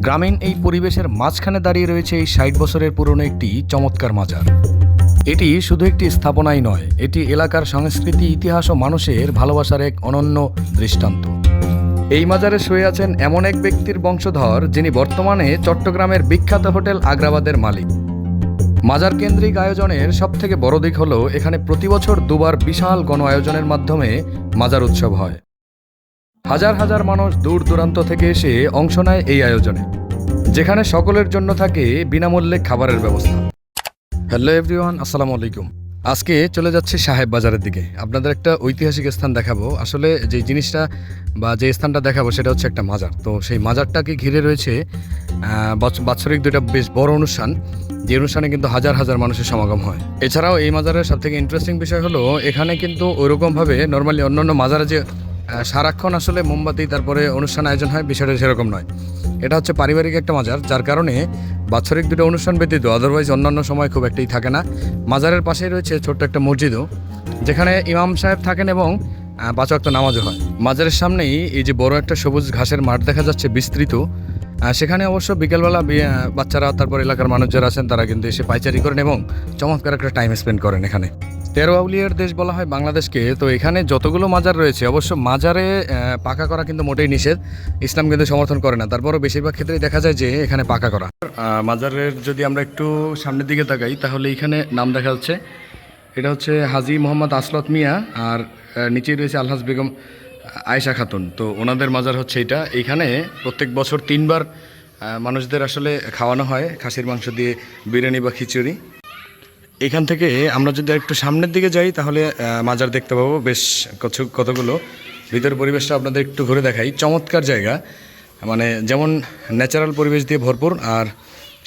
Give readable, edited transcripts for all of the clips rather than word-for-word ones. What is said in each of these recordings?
গ্রামীণ এই পরিবেশের মাঝখানে দাঁড়িয়ে রয়েছে এই ৬০ বছরের পুরনো একটি চমৎকার মাজার। এটি শুধু একটি স্থাপনাই নয়, এটি এলাকার সংস্কৃতি, ইতিহাস ও মানুষের ভালোবাসার এক অনন্য দৃষ্টান্ত। এই মাজারে শুয়ে আছেন এমন এক ব্যক্তির বংশধর যিনি বর্তমানে চট্টগ্রামের বিখ্যাত হোটেল আগ্রাবাদের মালিক। মাজার কেন্দ্রিক আয়োজনের সবথেকে বড় দিক হলো এখানে প্রতি বছর দুবার বিশাল গণ আয়োজনের মাধ্যমে মাজার উৎসব হয়। হাজার হাজার মানুষ দূর দূরান্ত থেকে এসে অংশ নেয় এই আয়োজনে, যেখানে সকলের জন্য থাকে বিনামূল্যে খাবারের ব্যবস্থা। হ্যালো এভরিওয়ান, আসসালামু আলাইকুম। আজকে চলে যাচ্ছি সাহেব বাজারের দিকে। আপনাদের একটা ঐতিহাসিক স্থান দেখাবো। আসলে যে জিনিসটা বা যে স্থানটা দেখাবো সেটা হচ্ছে একটা মাজার। তো সেই মাজারটাকে ঘিরে রয়েছে বাৎসরিক দুইটা বেশ বড় অনুষ্ঠান, যে অনুষ্ঠানে কিন্তু হাজার হাজার মানুষের সমাগম হয়। এছাড়াও এই মাজারের সবথেকে ইন্টারেস্টিং বিষয় হলো এখানে কিন্তু ওইরকমভাবে নর্মালি অন্যান্য মাজারে যে সারাক্ষণ আসলে মোমবাতি তারপরে অনুষ্ঠান আয়োজন হয়, বিষয়টা সেরকম নয়। এটা হচ্ছে পারিবারিক একটা মাজার, যার কারণে বাৎসরিক দুটো অনুষ্ঠান ব্যতীত আদারওয়াইজ অন্যান্য সময় খুব একটাই থাকে না। মাজারের পাশেই রয়েছে ছোট্ট একটা মসজিদও, যেখানে ইমাম সাহেব থাকেন এবং ৫ ওয়াক্ত নামাজও হয়। মাজারের সামনেই এই যে বড় একটা সবুজ ঘাসের মাঠ দেখা যাচ্ছে বিস্তৃত, সেখানে অবশ্য বিকেলবেলা বাচ্চারা তারপর এলাকার মানুষ যারা আছেন তারা কিন্তু এসে পাইচারি করেন এবং চমৎকার একটা টাইম স্পেন্ড করেন এখানে। ১৩ আউলিয়ার দেশ বলা হয় বাংলাদেশকে। তো এখানে যতগুলো মাজার রয়েছে, অবশ্য মাজারে পাকা করা কিন্তু মোটেই নিষেধ, ইসলাম কিন্তু সমর্থন করে না। তারপরও বেশিরভাগ ক্ষেত্রেই দেখা যায় যে এখানে পাকা করা। মাজারের যদি আমরা একটু সামনের দিকে তাকাই তাহলে এখানে নাম দেখা যাচ্ছে, এটা হচ্ছে হাজী মোহাম্মদ আসলত মিয়া, আর নিচেই রয়েছে আলহাজ বেগম আয়েশা খাতুন। তো ওনাদের মাজার হচ্ছে এটা। এইখানে প্রত্যেক বছর ৩ বার মানুষদের আসলে খাওয়ানো হয় খাসির মাংস দিয়ে বিরিয়ানি বা খিচুড়ি। এখান থেকে আমরা যদি একটু সামনের দিকে যাই তাহলে মাজার দেখতে পাবো বেশ কতগুলো। ভিতরের পরিবেশটা আপনাদের একটু ঘুরে দেখাই। চমৎকার জায়গা, মানে যেমন ন্যাচারাল পরিবেশ দিয়ে ভরপুর, আর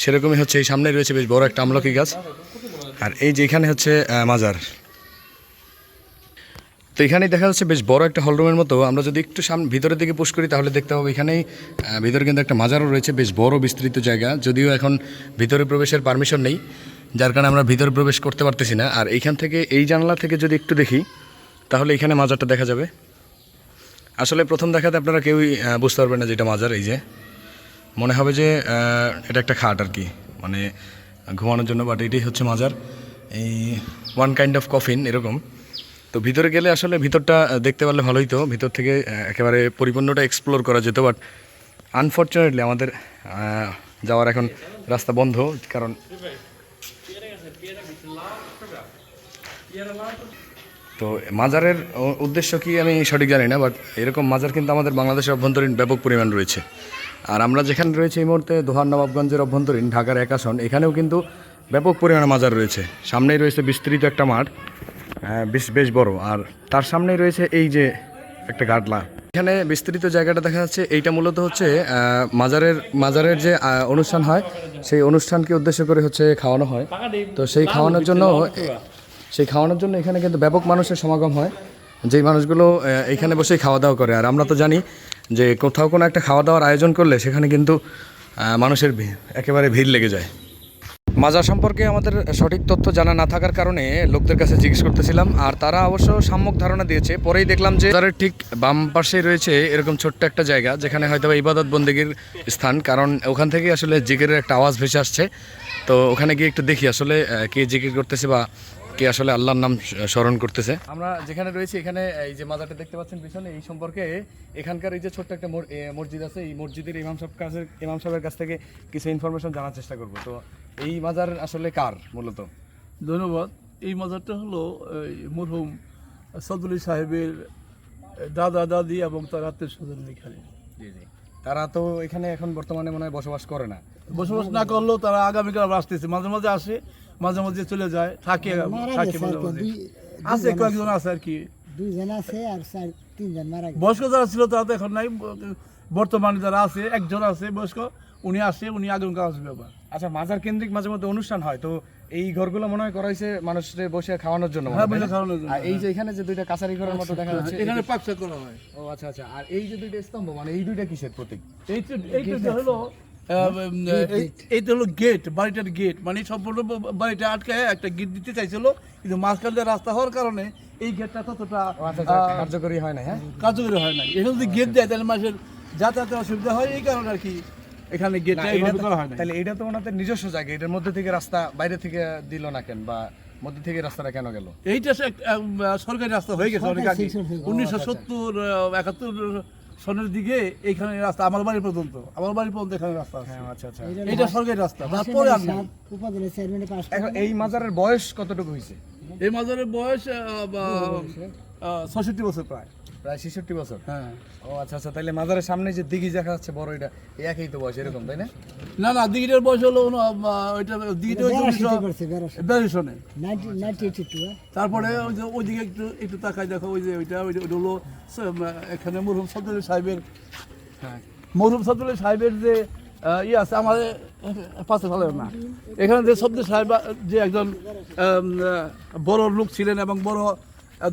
সেরকমই হচ্ছে এই সামনে রয়েছে বেশ বড় একটা আমলকি গাছ, আর এই যে এখানে হচ্ছে মাজার। তো এখানেই দেখা যাচ্ছে বেশ বড় একটা হলরুমের মতো। আমরা যদি একটু ভিতরের দিকে পুশ করি তাহলে দেখতে পাবো এখানেই ভিতরে কিন্তু একটা মাজারও রয়েছে, বেশ বড় বিস্তৃত জায়গা। যদিও এখন ভিতরে প্রবেশের পারমিশন নেই, যার কারণে আমরা ভিতরে প্রবেশ করতে পারতেছি না। আর এইখান থেকে এই জানলা থেকে যদি একটু দেখি তাহলে এখানে মাজারটা দেখা যাবে। আসলে প্রথম দেখাতে আপনারা কেউই বুঝতে পারবেন না যে এটা মাজার। এই যে মনে হবে যে এটা একটা খাট আর কি, মানে ঘুমানোর জন্য, বাট এটাই হচ্ছে মাজার। এই ওয়ান কাইন্ড অফ কফিন এরকম। তো ভিতরে গেলে আসলে ভিতরটা দেখতে পারলে ভালোই, তো ভিতর থেকে একেবারে পরিপূর্ণটা এক্সপ্লোর করা যেত, বাট আনফর্চুনেটলি আমাদের যাওয়ার এখন রাস্তা বন্ধ। কারণ তো মাজারের উদ্দেশ্য কি আমি সঠিক জানি না, বাট এরকম মাজার কিন্তু আমাদের বাংলাদেশের অভ্যন্তরীণ ব্যাপক পরিমাণ রয়েছে। আর আমরা যেখানে রয়েছে এই মুহূর্তে দোহার নবাবগঞ্জের অভ্যন্তরীণ ঢাকার ১ আসন, এখানেও কিন্তু ব্যাপক পরিমাণে মাজার রয়েছে। সামনেই রয়েছে বিস্তৃত একটা মাঠ, বেশ বড়, আর তার সামনেই রয়েছে এই যে একটা গাডলা। এখানে বিস্তৃত জায়গাটা দেখা যাচ্ছে, এইটা মূলত হচ্ছে মাজারের যে অনুষ্ঠান হয় সেই অনুষ্ঠানকে উদ্দেশ্য করে হচ্ছে খাওয়ানো হয়। তো সেই খাওয়ানোর জন্য এখানে কিন্তু ব্যাপক মানুষের সমাগম হয়, যেই মানুষগুলো এখানে বসেই খাওয়া দাওয়া করে। আর আমরা তো জানি যে কোথাও কোনো একটা খাওয়া দাওয়ার আয়োজন করলে সেখানে কিন্তু মানুষের একেবারে ভিড় লেগে যায়। মাজার সম্পর্কে আমাদের সঠিক তথ্য জানা না থাকার কারণে লোকদের কাছে জিজ্ঞেস করতেছিলাম, আর তারা অবশ্য সম্যক ধারণা দিয়েছে। পরেই দেখলাম যে মাজারের ঠিক বাম পাশেই রয়েছে এরকম ছোট্ট একটা জায়গা, যেখানে হয়তো ইবাদত বন্দেগীর স্থান, কারণ ওখান থেকে আসলে জিকিরের একটা আওয়াজ ভেসে আসছে। তো ওখানে গিয়ে একটু দেখি আসলে কে জিকির করতেছে বা কে আসলে আল্লাহর নাম স্মরণ করতেছে। আমরা যেখানে রয়েছি এখানে এই যে মাজারটা দেখতে পাচ্ছেন পিছনে, এই সম্পর্কে এখানকার এই যে ছোট্ট একটা মসজিদ আছে, এই মসজিদের ইমাম সাহেবের কাছ থেকে কিছু ইনফরমেশন জানার চেষ্টা করব। তো এই মাজার আসলে কার মূলত? ধন্যবাদ। এই মাজারটা হলো মরহুম সদুলি সাহেবের দাদা দাদি এবং তার আত্মীয় স্বজন এখানে। জি জি। তারা তো এখানে এখন বর্তমানে মনে হয় বসবাস করে না। বসবাস না করলেও তারা আগামীকাল আবার আসতেছে, মাঝে মাঝে আসে, মাঝে মাঝে চলে যায়, থাকে আছে কয়েকজন আছে আর কি, 2 জন আছে আর 3 জন মারা গেছে। বয়স্ক যারা ছিল তারা তো এখন নাই, বর্তমানে যারা আছে একজন আছে বয়স্ক, উনি আসে, উনি আগামীকাল আসবে আবার। আচ্ছা, মাজার কেন্দ্রিক মাঝে মধ্যে অনুষ্ঠান হয়, তো এই ঘরগুলো মনে হয় করা হয়েছে মানুষদের বসে খাওয়ানোর জন্য। হ্যাঁ, বসে খাওয়ানোর জন্য। আর এই যে এখানে যে দুইটা কাছারি ঘরের মতো দেখা যাচ্ছে, এখানে পাকশা করা হয়। ও আচ্ছা আচ্ছা। আর এই যে দুইটা স্তম্ভ, মানে এই দুইটা কিসের প্রতীক? এইটা হলো এইটা হলো গেট, বাড়িটার গেট, মানে সম্পূর্ণ বাড়িটা আটকে একটা গেট দিতে চাইছিল, কিন্তু মাঝখান দিয়ে রাস্তা হওয়ার কারণে এই গেটটা ততটা কার্যকরী হয় না। হ্যাঁ, কার্যকরী হয় না। এখানে যদি গেট দেয় তাহলে মানুষের যাতায়াতের অসুবিধা হয়, এই কারণে আর কি এখানে গেটটা এইভাবে করা হয় না। তাহলে এটা তো ওনাদের নিজস্ব জায়গা, এটার মধ্যে থেকে রাস্তা বাইরে থেকে দিল না কেন, বা মধ্যে থেকে রাস্তাটা কেন গেল? এইটা সরকারি রাস্তা হয়ে গেছে অনেক আগে, 1970 71 সনের দিকে এইখানে রাস্তা আমার বাড়ি পর্যন্ত এখানে রাস্তা আছে। আচ্ছা আচ্ছা। এইটা সরকারি রাস্তা, তারপরে আর না। উপজেলা চেয়ারম্যানের পাশ এখন এই মাজারের বয়স কতটুকু হয়েছে? এই মাজারের বয়স 66 বছর প্রায়। প্রায় 66 বছর। হ্যাঁ। ও আচ্ছা আচ্ছা, তাহলে মাজারের সামনে যে দিঘি দেখা যাচ্ছে বড়, এটা একই তো বয়স এরকম, তাই না? না দিঘিটার বয়স হলো ওইটা দিঘিটা 1942 সনে। 1982 তারপরে ওইদিকে একটু তাকাই দেখো, ওই যে ওইটা হলো এখানে মরহুম সদরুল সাহেবের, মরহুম সদরুল সাহেবের যে আছে আমাদের পাশে ভালো না, এখানে যে সদরুল সাহেব যে একজন বড় লোক ছিলেন এবং বড়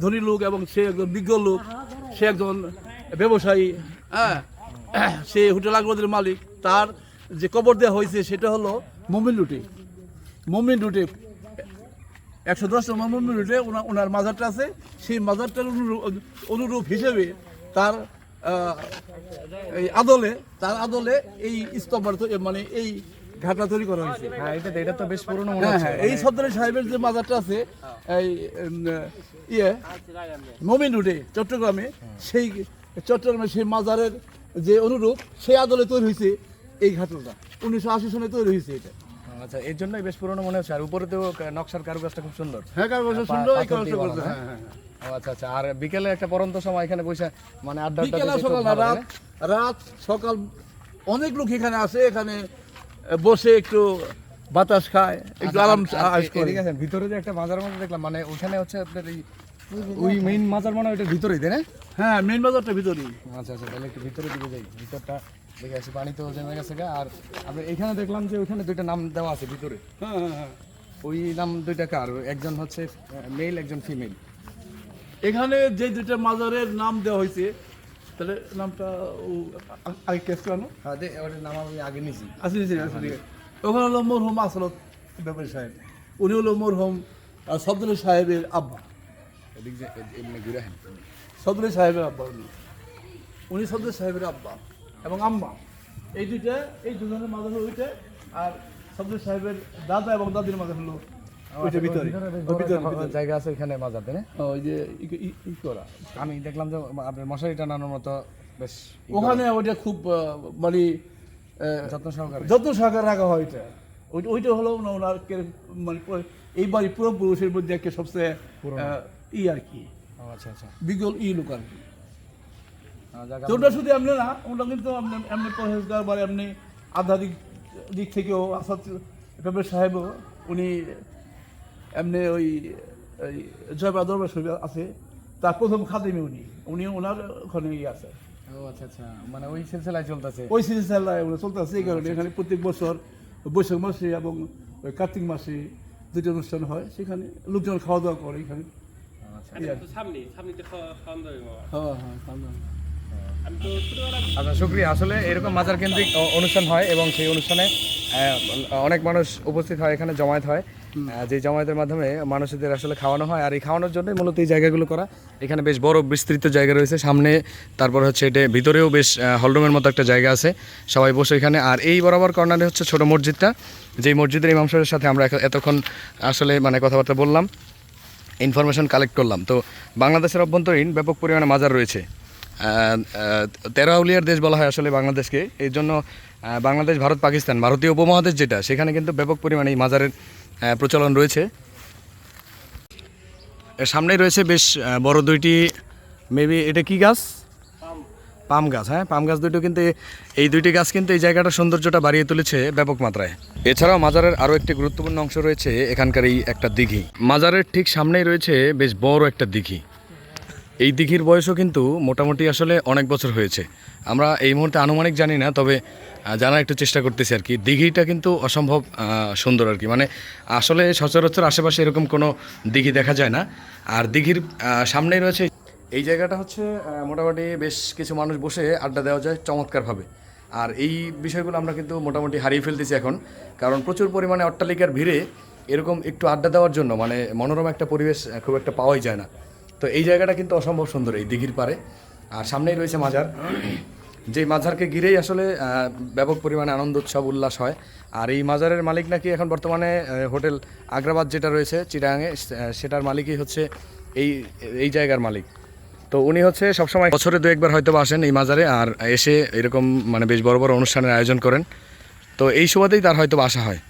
ধনী লোক, এবং সে একজন বিজ্ঞ লোক, সে একজন ব্যবসায়ী, হ্যাঁ, সে হোটেল আগরদের মালিক। তার যে কবর দেওয়া হয়েছে সেটা হলো মোমিন রুটে 110 নম্বর মোমিন রুটে ওনার মাজারটা আছে। সেই মাজারটার অনুরূপ হিসেবে তার এই আদলে এই স্তম্ভটা, মানে এই ঘাটটা তৈরি করা হয়েছে। হ্যাঁ, এটা তো বেশ পুরনো মনে হচ্ছে। হ্যাঁ, এই সদরুল সাহেবের যে মাজারটা আছে এই মোমিন রুটে চট্টগ্রামে, সেই চট্টগ্রামে সেই মাজারের যে অনুরূপ সেই আদলে তৈরি হয়েছে এই ঘাটটা, 1980 সনে তৈরি হয়েছে এটা। আচ্ছা, এর জন্যই বেশ পুরনো মনে হচ্ছে। আর উপরে তো নকশার কারুকাজটা খুব সুন্দর। হ্যাঁ, কারুকাজটা সুন্দর, এই পাথর দিয়ে কারুকাজটা করছে। বানানো, হ্যাঁ। ও আচ্ছা আচ্ছা। আর বিকেলে একটা পরন্ত সময় এখানে বসে মানে আড্ডা বিকেল আর সকাল না, রাত সকাল অনেক লোক এখানে আসে, এখানে বসে একটু বাতাস খায়, একটু আরাম আয়েশ করে। ঠিক আছে। ভিতরে যে একটা মাজার মধ্যে দেখলাম, মানে ওখানে হচ্ছে আপনার ওই মেইন মাজার মনে হয় ওইটার ভিতরেই, তাই না? হ্যাঁ, মেইন বাজারটা ভিতরেই। আচ্ছা আচ্ছা, তাহলে একটু ভিতরে দিকে যাই। ভিতরটা দেখে আসি, পানি তো জমে গেছে গা। আর আপনি এখানে দেখলাম যে ওইখানে দুইটা নাম দেওয়া আছে ভিতরে। হ্যাঁ। ওই নাম দুইটা কার? একজন হচ্ছে মেল, একজন ফিমেল। এখানে যে দুইটা মাজারের নাম দেওয়া হয়েছে, তাহলে নামটা আগে কেস করানো হ্যাঁ, ওটার নাম আমি আগে নিয়েছি। আসলে ওখানে হলো মরহুম আসলত ব্যাপারী সাহেব, উনি হলো মরহুম সদরুল সাহেবের আব্বা। এদিক যে এমনি ঘুরে হেন। সদরুল সাহেবের আব্বা উনি সদরুল সাহেবের আব্বা এবং আম্মা, এই দুজনের মাঝে হলো ওইটা। আর সদরুল সাহেবের দাদা এবং দাদির মাঝে হলো ওইটা ভিতরে জায়গা আছে ওইখানে মাজার, তাই না? ওই যে ই করা। আমি দেখলাম যে আপনার মশারি টানানোর মতো বেশ ওখানে ওইটা খুব মানে যত্ন সহকারে রাখা হয়। ওইটা হলো ওনার মানে এই বাড়ি পূর্বপুরুষের মধ্যে একটা সবচেয়ে আর কি আচ্ছা আচ্ছা বিগল লোক আর কি। ওটা শুধু এমনি না, ওটা কিন্তু এমনি পরহেজগার বা এমনি আধ্যাত্মিক দিক থেকেও আসাদ ব্যাপারী সাহেবও উনি এমনি ওই জয়পাড়া দরবার শরীফ আছে, তার প্রথম খাদেমি উনি ওনার ওখানে আছে। ও আচ্ছা আচ্ছা, মানে ওই সিলসিলায় চলতেছে। ওই সিলসিলায় চলতেছে। এই কারণে এখানে প্রত্যেক বছর বৈশাখ মাসে এবং ওই কার্তিক মাসে দুটো অনুষ্ঠান হয়, সেখানে লোকজন খাওয়া দাওয়া করে এখানে। আচ্ছা, শুক্রিয়া। আসলে এরকম মাজার কেন্দ্রিক অনুষ্ঠান হয় এবং সেই অনুষ্ঠানে অনেক মানুষ উপস্থিত হয়, এখানে জমায়েত হয়। যে জমায়েতের মাধ্যমে মানুষদের আসলে খাওয়ানো হয়। আর এই খাওয়ানোর জন্যই মূলত এই জায়গাগুলো করা। এখানে বেশ বড় বিস্তৃত জায়গা রয়েছে সামনে, তারপর হচ্ছে এটা ভিতরেও বেশ হলরুমের মতো একটা জায়গা আছে, সবাই বসে এখানে। আর এই বরাবর কর্নারে হচ্ছে ছোট মসজিদটা, যেই মসজিদের ইমাম সাহেবের সাথে আমরা এতক্ষণ আসলে মানে কথাবার্তা বললাম, ইনফরমেশন কালেক্ট করলাম। তো বাংলাদেশের অভ্যন্তরীণ ব্যাপক পরিমাণে মাজার রয়েছে। 13 আউলিয়ার দেশ বলা হয় আসলে বাংলাদেশকে। এই জন্য বাংলাদেশ, ভারত, পাকিস্তান, ভারতীয় উপমহাদেশ যেটা, সেখানে কিন্তু ব্যাপক পরিমাণে এই মাজারের প্রচলন রয়েছে। এর সামনেই রয়েছে বেশ বড় দুইটি, মেবি এটা কি গাছ? পাম গাছ। হ্যাঁ, পাম গাছ দুটো, কিন্তু এই দুইটি গাছ কিন্তু এই জায়গাটার সৌন্দর্যটা বাড়িয়ে তুলেছে ব্যাপক মাত্রায়। এছাড়াও মাজারের আরও একটি গুরুত্বপূর্ণ অংশ রয়েছে এখানকার এই একটা দিঘি। মাজারের ঠিক সামনেই রয়েছে বেশ বড় একটা দিঘি। এই দিঘির বয়সও কিন্তু মোটামুটি আসলে অনেক বছর হয়েছে। আমরা এই মুহূর্তে আনুমানিক জানি না, তবে জানার একটু চেষ্টা করতেছি আর কি। দিঘিটা কিন্তু অসম্ভব সুন্দর আর কি, মানে আসলে সচরাচর আশেপাশে এরকম কোনো দিঘি দেখা যায় না। আর দিঘির সামনেই রয়েছে এই জায়গাটা, হচ্ছে মোটামুটি বেশ কিছু মানুষ বসে আড্ডা দেওয়া যায় চমৎকারভাবে। আর এই বিষয়গুলো আমরা কিন্তু মোটামুটি হারিয়ে ফেলতেছি এখন, কারণ প্রচুর পরিমাণে অট্টালিকার ভিড়ে এরকম একটু আড্ডা দেওয়ার জন্য মানে মনোরম একটা পরিবেশ খুব একটা পাওয়াই যায় না। তো এই জায়গাটা কিন্তু অসম্ভব সুন্দর এই দিঘির পাড়ে। আর সামনেই রয়েছে মাজার। যে মাজারকে ঘিরেই আসলে ব্যাপক পরিমাণে আনন্দ উৎসব উল্লাস হয়। আর এই মাজারের মালিক নাকি এখন বর্তমানে হোটেল আগ্রাবাদ যেটা রয়েছে চিটাগাঙে, সেটার মালিকই হচ্ছে এই এই জায়গার মালিক। তো উনি হচ্ছে সবসময় বছরে 2-1 বার হয়তো বা আসেন এই মাজারে, আর এসে এরকম মানে বেশ বড় বড় অনুষ্ঠানের আয়োজন করেন। তো এই সুবাদেই তার হয়তো বা আসা হয়।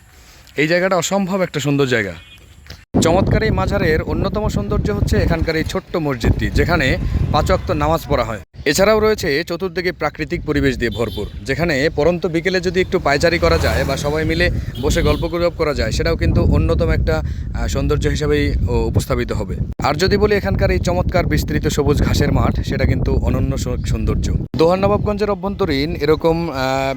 এই জায়গাটা অসম্ভব একটা সুন্দর জায়গা। চমৎকার এই মাজারের অন্যতম সৌন্দর্য হচ্ছে এখানকার এই ছোট্ট মসজিদটি, যেখানে 5 ওয়াক্ত নামাজ পড়া হয়। এছাড়াও রয়েছে চতুর্দিকে প্রাকৃতিক পরিবেশ দিয়ে ভরপুর, যেখানে পরন্ত বিকেলে যদি একটু পায়চারি করা যায় বা সবাই মিলে বসে গল্পগুজব করা যায়, সেটাও কিন্তু অন্যতম একটা সৌন্দর্য হিসেবেই উপস্থাপিত হবে। আর যদি বলি এখানকার এই চমৎকার বিস্তৃত সবুজ ঘাসের মাঠ, সেটা কিন্তু অনন্য সৌন্দর্য। দোহার নবাবগঞ্জের অভ্যন্তরীণ এরকম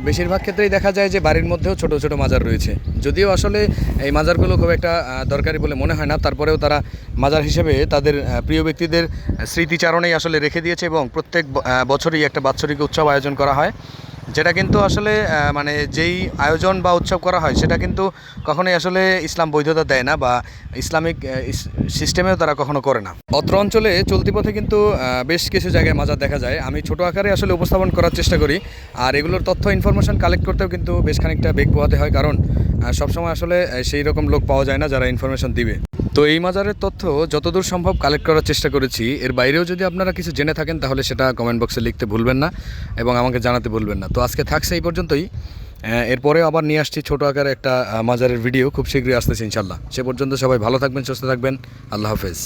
বেশিরভাগ ক্ষেত্রেই দেখা যায় যে বাড়ির মধ্যেও ছোট ছোট মাজার রয়েছে। যদিও আসলে এই মাজারগুলো খুব একটা দরকারি বলে মনে হয় না, তারপরেও তারা মাজার হিসেবে তাদের প্রিয় ব্যক্তিদের স্মৃতিচারণেই আসলে রেখে দিয়েছে, এবং প্রত্যেক বছরই একটা বাৎসরিক উৎসব আয়োজন করা হয়, যেটা কিন্তু আসলে মানে যেই আয়োজন বা উৎসব করা হয় সেটা কিন্তু কখনোই আসলে ইসলাম বৈধতা দেয় না, বা ইসলামিক সিস্টেমেও তারা কখনো করে না। অত্র অঞ্চলে চলতি পথে কিন্তু বেশ কিছু জায়গায় মাজার দেখা যায়। আমি ছোট আকারে আসলে উপস্থাপন করার চেষ্টা করি, আর এগুলোর তথ্য ইনফরমেশন কালেক্ট করতেও কিন্তু বেশ খানিকটা বেগ পোহাতে হয়, কারণ সবসময় আসলে সেই রকম লোক পাওয়া যায় না যারা ইনফরমেশন দিবে। তো এই মাজারের তথ্য যতদূর সম্ভব কালেক্ট করার চেষ্টা করেছি। এর বাইরেও যদি আপনারা কিছু জেনে থাকেন তাহলে সেটা কমেন্ট বক্সে লিখতে ভুলবেন না এবং আমাকে জানাতে ভুলবেন না। তো আজকে থাকছে এই পর্যন্তই। এরপরেও আবার নিয়ে আসছি ছোটো আকারে একটা মাজারের ভিডিও, খুব শীঘ্রই আসতেছে ইনশাল্লাহ। সে পর্যন্ত সবাই ভালো থাকবেন, সুস্থ থাকবেন। আল্লাহ হাফেজ।